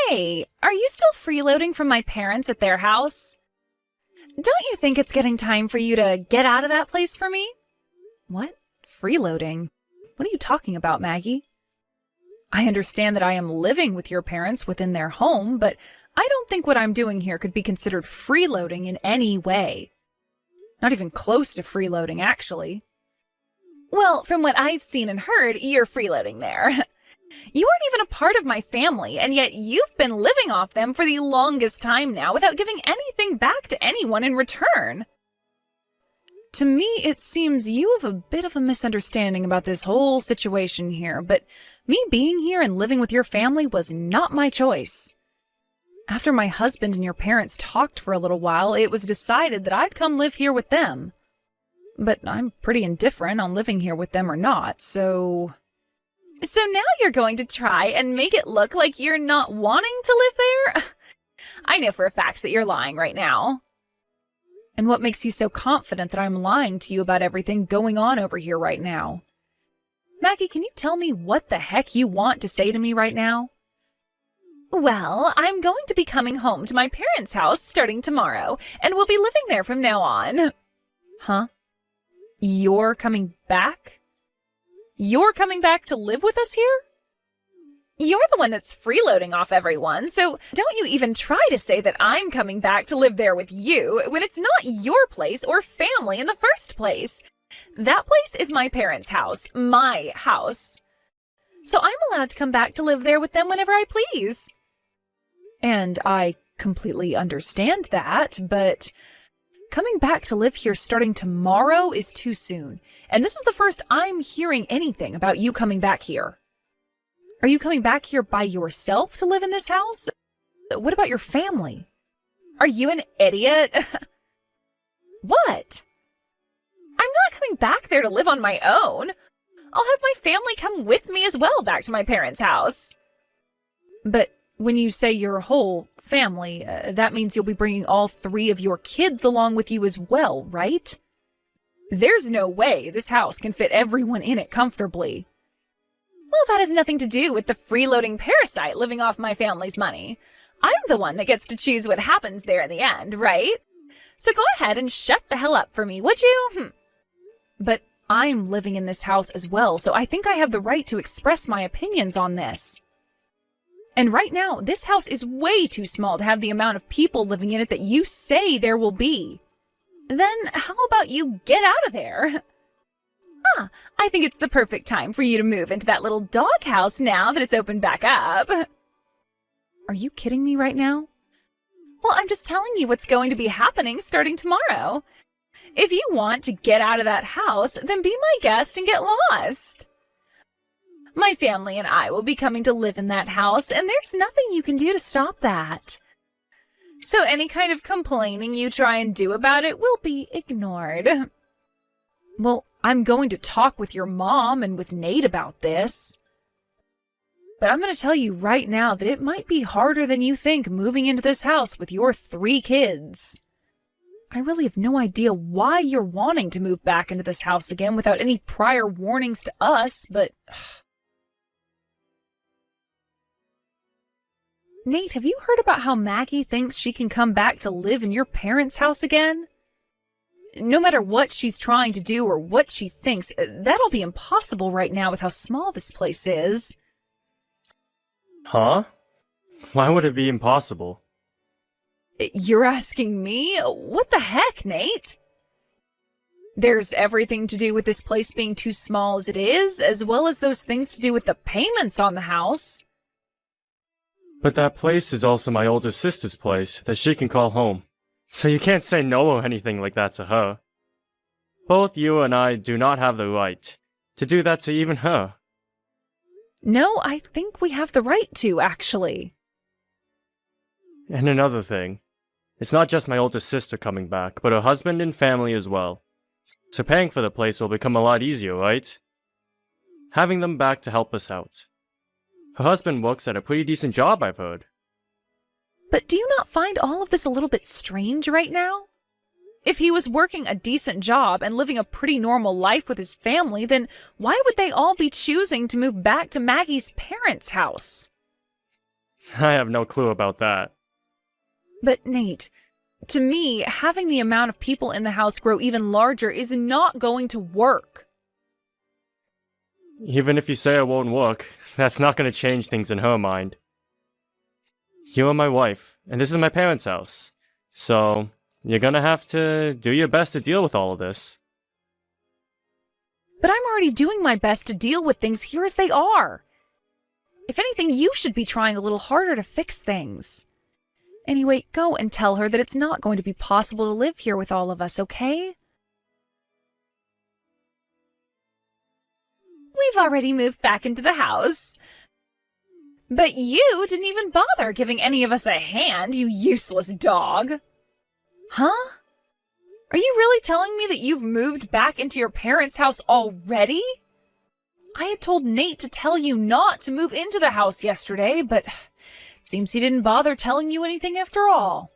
Hey, are you still freeloading from my parents at their house? Don't you think it's getting time for you to get out of that place for me? What? Freeloading? What are you talking about, Maggie? I understand that I am living with your parents within their home, but I don't think what I'm doing here could be considered freeloading in any way. Not even close to freeloading, actually. Well, from what I've seen and heard, you're freeloading there. You aren't even a part of my family, and yet you've been living off them for the longest time now without giving anything back to anyone in return. To me, it seems you have a bit of a misunderstanding about this whole situation here, but me being here and living with your family was not my choice. After my husband and your parents talked for a little while, it was decided that I'd come live here with them. But I'm pretty indifferent on living here with them or not, so... So now you're going to try and make it look like you're not wanting to live there? I know for a fact that you're lying right now. And what makes you so confident that I'm lying to you about everything going on over here right now? Maggie, can you tell me what the heck you want to say to me right now? Well, I'm going to be coming home to my parents' house starting tomorrow, and we'll be living there from now on. Huh? You're coming back? You're coming back to live with us here? You're the one that's freeloading off everyone, so don't you even try to say that I'm coming back to live there with you when it's not your place or family in the first place. That place is my parents' house, my house. So I'm allowed to come back to live there with them whenever I please. And I completely understand that, but coming back to live here starting tomorrow is too soon. And this is the first I'm hearing anything about you coming back here. Are you coming back here by yourself to live in this house? What about your family? Are you an idiot? What? I'm not coming back there to live on my own. I'll have my family come with me as well back to my parents' house. But when you say your whole family, that means you'll be bringing all 3 of your kids along with you as well, right? There's no way this house can fit everyone in it comfortably. Well, that has nothing to do with the freeloading parasite living off my family's money. I'm the one that gets to choose what happens there in the end, right? So go ahead and shut the hell up for me, would you? But I'm living in this house as well, so I think I have the right to express my opinions on this. And right now, this house is way too small to have the amount of people living in it that you say there will be. Then how about you get out of there? I think it's the perfect time for you to move into that little doghouse now that it's opened back up. Are you kidding me right now? Well, I'm just telling you what's going to be happening starting tomorrow. If you want to get out of that house, then be my guest and get lost. My family and I will be coming to live in that house, and there's nothing you can do to stop that. So any kind of complaining you try and do about it will be ignored. Well, I'm going to talk with your mom and with Nate about this. But I'm going to tell you right now that it might be harder than you think moving into this house with your 3 kids. I really have no idea why you're wanting to move back into this house again without any prior warnings to us, but... Nate, have you heard about how Maggie thinks she can come back to live in your parents' house again? No matter what she's trying to do or what she thinks, that'll be impossible right now with how small this place is. Huh? Why would it be impossible? You're asking me? What the heck, Nate? There's everything to do with this place being too small as it is, as well as those things to do with the payments on the house. But that place is also my older sister's place that she can call home. So you can't say no or anything like that to her. Both you and I do not have the right to do that to even her. No, I think we have the right to, actually. And another thing. It's not just my older sister coming back, but her husband and family as well. So paying for the place will become a lot easier, right? Having them back to help us out. Her husband works at a pretty decent job, I've heard. But do you not find all of this a little bit strange right now? If he was working a decent job and living a pretty normal life with his family, then why would they all be choosing to move back to Maggie's parents' house? I have no clue about that. But Nate, to me, having the amount of people in the house grow even larger is not going to work. Even if you say it won't work, that's not going to change things in her mind. You are my wife, and this is my parents' house. So, you're gonna have to do your best to deal with all of this. But I'm already doing my best to deal with things here as they are. If anything, you should be trying a little harder to fix things. Anyway, go and tell her that it's not going to be possible to live here with all of us, okay? We've already moved back into the house. But you didn't even bother giving any of us a hand, you useless dog. Huh? Are you really telling me that you've moved back into your parents' house already? I had told Nate to tell you not to move into the house yesterday, but it seems he didn't bother telling you anything after all.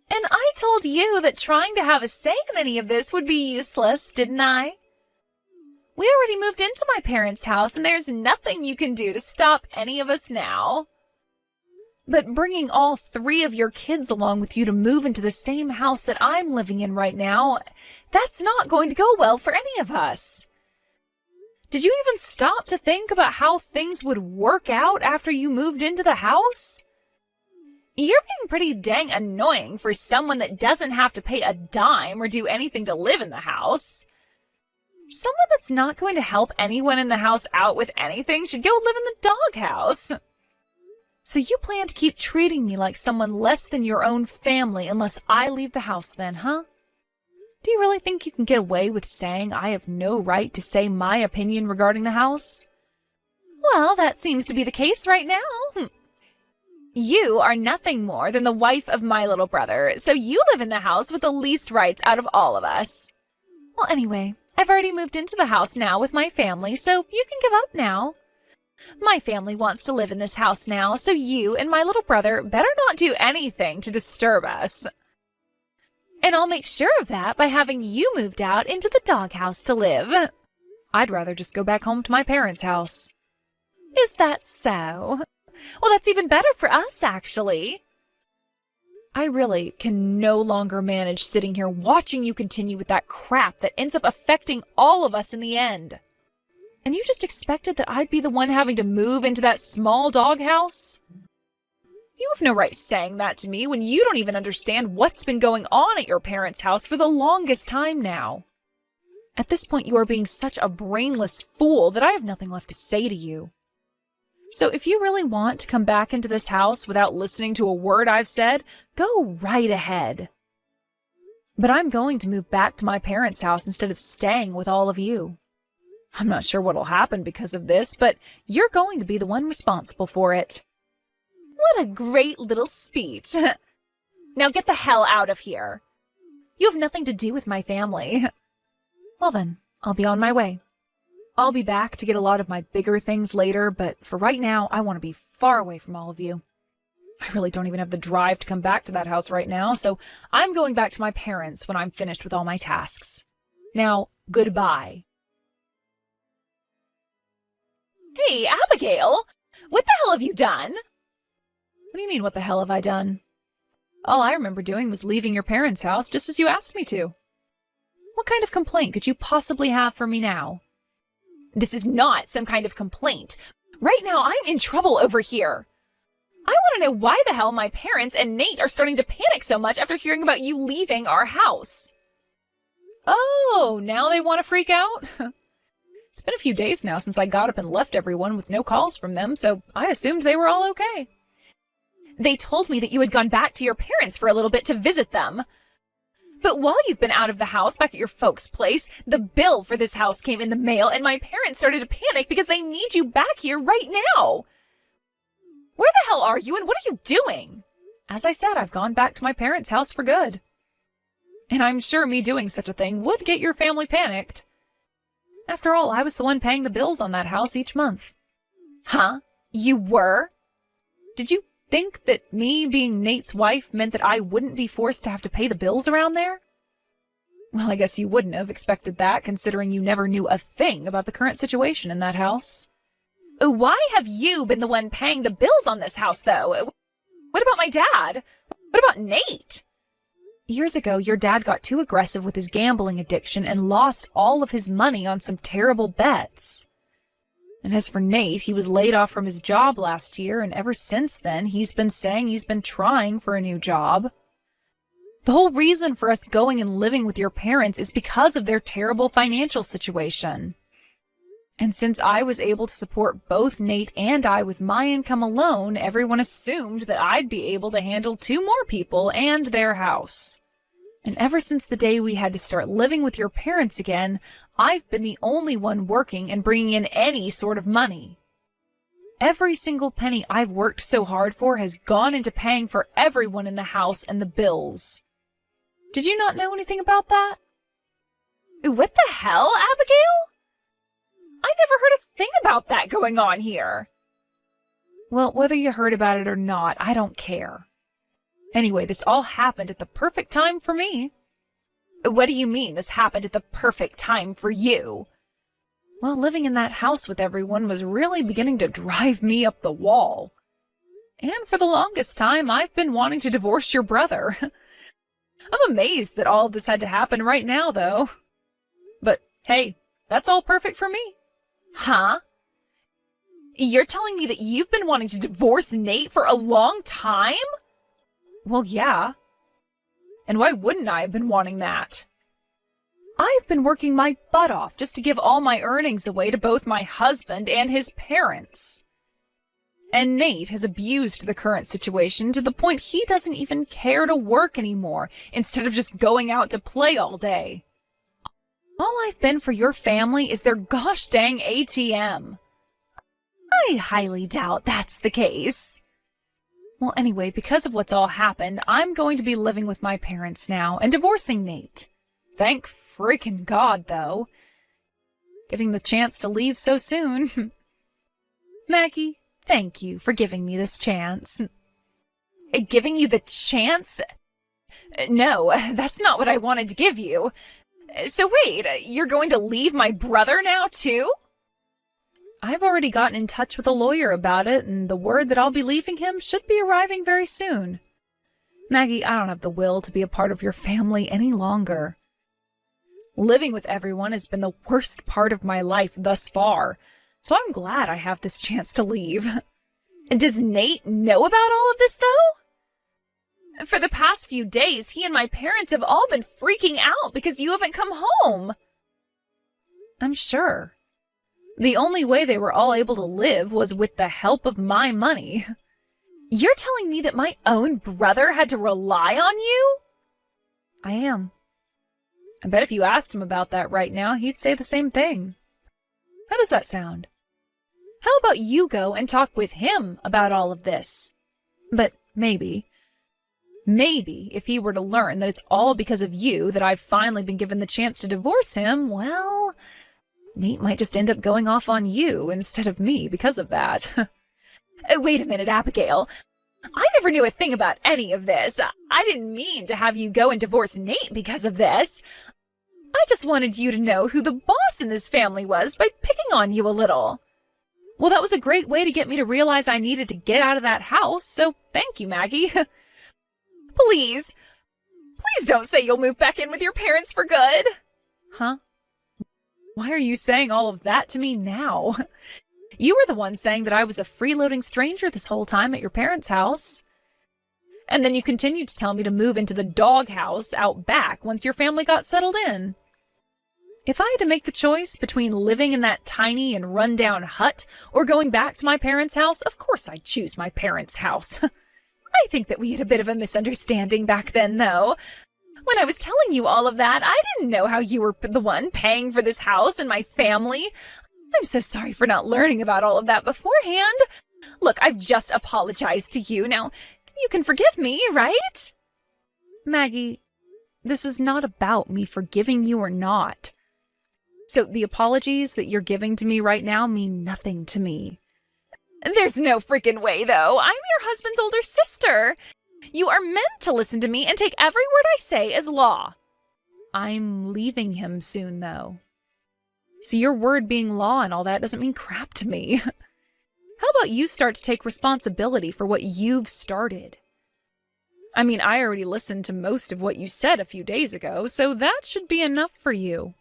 And I told you that trying to have a say in any of this would be useless, didn't I? We already moved into my parents' house, and there's nothing you can do to stop any of us now. But bringing all 3 of your kids along with you to move into the same house that I'm living in right now, that's not going to go well for any of us. Did you even stop to think about how things would work out after you moved into the house? You're being pretty dang annoying for someone that doesn't have to pay a dime or do anything to live in the house. Someone that's not going to help anyone in the house out with anything should go live in the doghouse. So you plan to keep treating me like someone less than your own family unless I leave the house then, huh? Do you really think you can get away with saying I have no right to say my opinion regarding the house? Well, that seems to be the case right now. You are nothing more than the wife of my little brother, so you live in the house with the least rights out of all of us. Well, anyway, I've already moved into the house now with my family, so you can give up now. My family wants to live in this house now, so you and my little brother better not do anything to disturb us. And I'll make sure of that by having you moved out into the doghouse to live. I'd rather just go back home to my parents' house. Is that so? Well, that's even better for us, actually. I really can no longer manage sitting here watching you continue with that crap that ends up affecting all of us in the end. And you just expected that I'd be the one having to move into that small doghouse? You have no right saying that to me when you don't even understand what's been going on at your parents' house for the longest time now. At this point, you are being such a brainless fool that I have nothing left to say to you. So if you really want to come back into this house without listening to a word I've said, go right ahead. But I'm going to move back to my parents' house instead of staying with all of you. I'm not sure what'll happen because of this, but you're going to be the one responsible for it. What a great little speech. Now get the hell out of here. You have nothing to do with my family. Well then, I'll be on my way. I'll be back to get a lot of my bigger things later, but for right now, I want to be far away from all of you. I really don't even have the drive to come back to that house right now, so I'm going back to my parents when I'm finished with all my tasks. Now, goodbye. Hey, Abigail! What the hell have you done? What do you mean, what the hell have I done? All I remember doing was leaving your parents' house just as you asked me to. What kind of complaint could you possibly have for me now? This is not some kind of complaint. Right now, I'm in trouble over here. I want to know why the hell my parents and Nate are starting to panic so much after hearing about you leaving our house. Oh, now they want to freak out? It's been a few days now since I got up and left everyone with no calls from them, so I assumed they were all okay. They told me that you had gone back to your parents for a little bit to visit them. But while you've been out of the house back at your folks' place, the bill for this house came in the mail and my parents started to panic because they need you back here right now. Where the hell are you and what are you doing? As I said, I've gone back to my parents' house for good. And I'm sure me doing such a thing would get your family panicked. After all, I was the one paying the bills on that house each month. Huh? You were? Did you think that me being Nate's wife meant that I wouldn't be forced to have to pay the bills around there? Well, I guess you wouldn't have expected that, considering you never knew a thing about the current situation in that house. Why have you been the one paying the bills on this house, though? What about my dad? What about Nate? Years ago, your dad got too aggressive with his gambling addiction and lost all of his money on some terrible bets. And as for Nate, he was laid off from his job last year, and ever since then, he's been saying he's been trying for a new job. The whole reason for us going and living with your parents is because of their terrible financial situation. And since I was able to support both Nate and I with my income alone, everyone assumed that I'd be able to handle 2 more people and their house. And ever since the day we had to start living with your parents again, I've been the only one working and bringing in any sort of money. Every single penny I've worked so hard for has gone into paying for everyone in the house and the bills. Did you not know anything about that? What the hell, Abigail? I never heard a thing about that going on here. Well, whether you heard about it or not, I don't care. Anyway, this all happened at the perfect time for me. What do you mean this happened at the perfect time for you? Well, living in that house with everyone was really beginning to drive me up the wall. And for the longest time, I've been wanting to divorce your brother. I'm amazed that all of this had to happen right now, though. But hey, that's all perfect for me. Huh? You're telling me that you've been wanting to divorce Nate for a long time? Well, yeah. And why wouldn't I have been wanting that? I've been working my butt off just to give all my earnings away to both my husband and his parents. And Nate has abused the current situation to the point he doesn't even care to work anymore, instead of just going out to play all day. All I've been for your family is their gosh dang ATM. I highly doubt that's the case. Well, anyway, because of what's all happened, I'm going to be living with my parents now and divorcing Nate. Thank freaking God, though. Getting the chance to leave so soon. Maggie, thank you for giving me this chance. Giving you the chance? No, that's not what I wanted to give you. So wait, you're going to leave my brother now, too? I've already gotten in touch with a lawyer about it, and the word that I'll be leaving him should be arriving very soon. Maggie, I don't have the will to be a part of your family any longer. Living with everyone has been the worst part of my life thus far, so I'm glad I have this chance to leave. Does Nate know about all of this, though? For the past few days, he and my parents have all been freaking out because you haven't come home. I'm sure. The only way they were all able to live was with the help of my money. You're telling me that my own brother had to rely on you? I am. I bet if you asked him about that right now, he'd say the same thing. How does that sound? How about you go and talk with him about all of this? But maybe, if he were to learn that it's all because of you that I've finally been given the chance to divorce him, well, Nate might just end up going off on you instead of me because of that. Wait a minute, Abigail. I never knew a thing about any of this. I didn't mean to have you go and divorce Nate because of this. I just wanted you to know who the boss in this family was by picking on you a little. Well, that was a great way to get me to realize I needed to get out of that house, so thank you, Maggie. Please don't say you'll move back in with your parents for good. Huh? Why are you saying all of that to me now? You were the one saying that I was a freeloading stranger this whole time at your parents' house. And then you continued to tell me to move into the doghouse out back once your family got settled in. If I had to make the choice between living in that tiny and run-down hut or going back to my parents' house, of course I'd choose my parents' house. I think that we had a bit of a misunderstanding back then, though. When I was telling you all of that, I didn't know how you were the one paying for this house and my family. I'm so sorry for not learning about all of that beforehand. Look, I've just apologized to you. Now, you can forgive me, right? Maggie, this is not about me forgiving you or not. So the apologies that you're giving to me right now mean nothing to me. There's no freaking way, though. I'm your husband's older sister. You are meant to listen to me and take every word I say as law. I'm leaving him soon, though. So your word being law and all that doesn't mean crap to me. How about you start to take responsibility for what you've started? I mean, I already listened to most of what you said a few days ago, so that should be enough for you.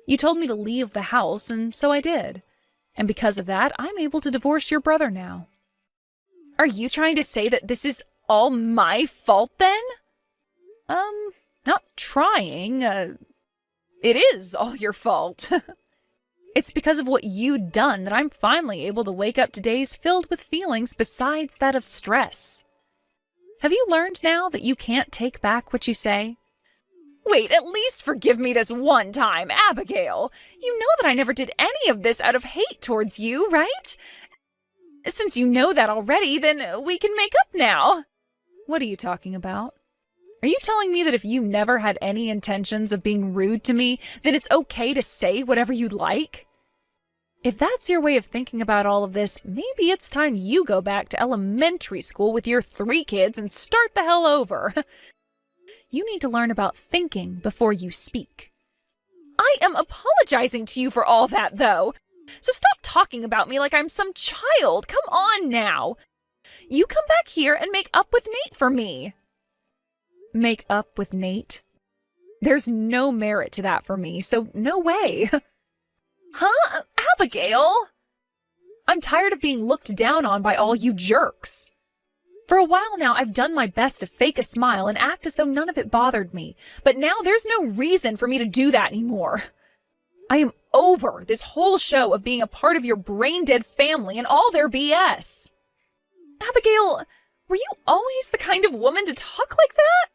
You told me to leave the house, and so I did. And because of that, I'm able to divorce your brother now. Are you trying to say that this is all my fault then? Not trying. It is all your fault. It's because of what you'd done that I'm finally able to wake up to days filled with feelings besides that of stress. Have you learned now that you can't take back what you say? Wait, at least forgive me this one time, Abigail. You know that I never did any of this out of hate towards you, right? Since you know that already, then we can make up now. What are you talking about? Are you telling me that if you never had any intentions of being rude to me, then it's okay to say whatever you'd like? If that's your way of thinking about all of this, maybe it's time you go back to elementary school with your 3 kids and start the hell over. You need to learn about thinking before you speak. I am apologizing to you for all that, though. So stop talking about me like I'm some child. Come on now. You come back here and make up with Nate for me. Make up with Nate? There's no merit to that for me, so no way. Huh? Abigail? I'm tired of being looked down on by all you jerks. For a while now, I've done my best to fake a smile and act as though none of it bothered me, but now there's no reason for me to do that anymore. I am over this whole show of being a part of your brain-dead family and all their BS. Abigail, were you always the kind of woman to talk like that?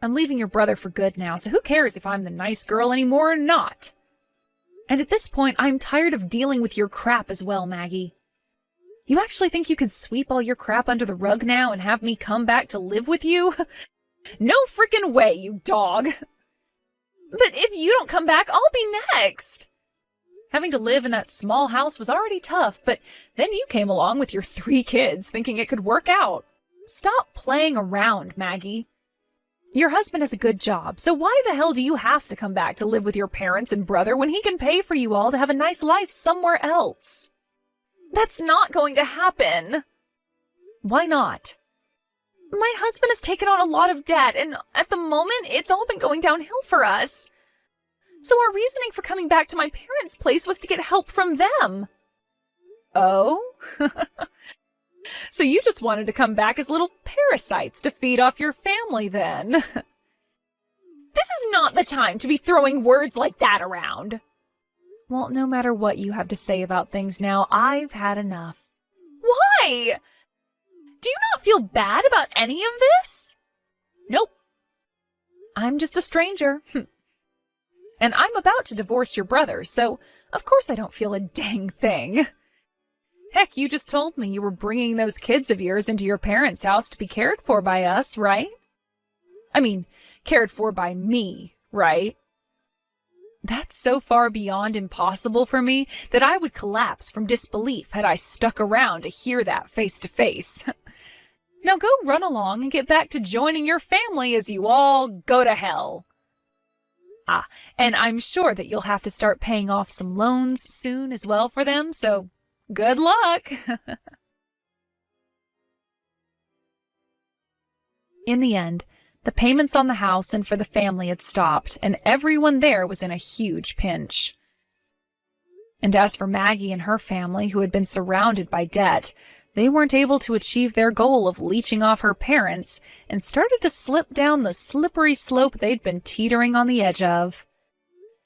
I'm leaving your brother for good now, so who cares if I'm the nice girl anymore or not? And at this point, I'm tired of dealing with your crap as well, Maggie. You actually think you could sweep all your crap under the rug now and have me come back to live with you? No frickin' way, you dog. But if you don't come back, I'll be next. Having to live in that small house was already tough, but then you came along with your 3 kids thinking it could work out. Stop playing around, Maggie. Your husband has a good job, so why the hell do you have to come back to live with your parents and brother when he can pay for you all to have a nice life somewhere else? That's not going to happen. Why not? My husband has taken on a lot of debt, and at the moment, it's all been going downhill for us. So our reasoning for coming back to my parents' place was to get help from them. Oh? So you just wanted to come back as little parasites to feed off your family, then? This is not the time to be throwing words like that around. Well, no matter what you have to say about things now, I've had enough. Why? Do you not feel bad about any of this? Nope. I'm just a stranger. And I'm about to divorce your brother, so of course I don't feel a dang thing. Heck, you just told me you were bringing those kids of yours into your parents' house to be cared for by us, right? I mean, cared for by me, right? That's so far beyond impossible for me that I would collapse from disbelief had I stuck around to hear that face to face. Now go run along and get back to joining your family as you all go to hell. Ah, and I'm sure that you'll have to start paying off some loans soon as well for them, so good luck! In the end, the payments on the house and for the family had stopped, and everyone there was in a huge pinch. And as for Maggie and her family, who had been surrounded by debt, they weren't able to achieve their goal of leeching off her parents and started to slip down the slippery slope they'd been teetering on the edge of.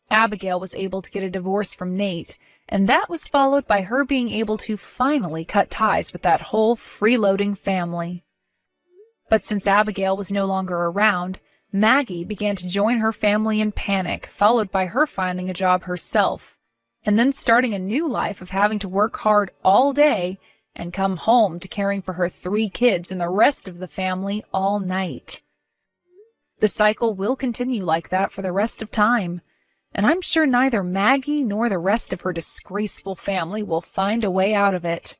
Abigail was able to get a divorce from Nate, and that was followed by her being able to finally cut ties with that whole freeloading family. But since Abigail was no longer around, Maggie began to join her family in panic, followed by her finding a job herself, and then starting a new life of having to work hard all day and come home to caring for her 3 kids and the rest of the family all night. The cycle will continue like that for the rest of time, and I'm sure neither Maggie nor the rest of her disgraceful family will find a way out of it.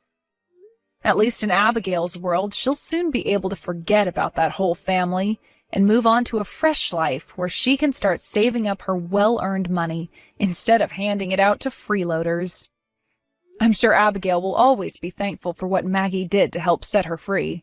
At least in Abigail's world, she'll soon be able to forget about that whole family and move on to a fresh life where she can start saving up her well-earned money instead of handing it out to freeloaders. I'm sure Abigail will always be thankful for what Maggie did to help set her free.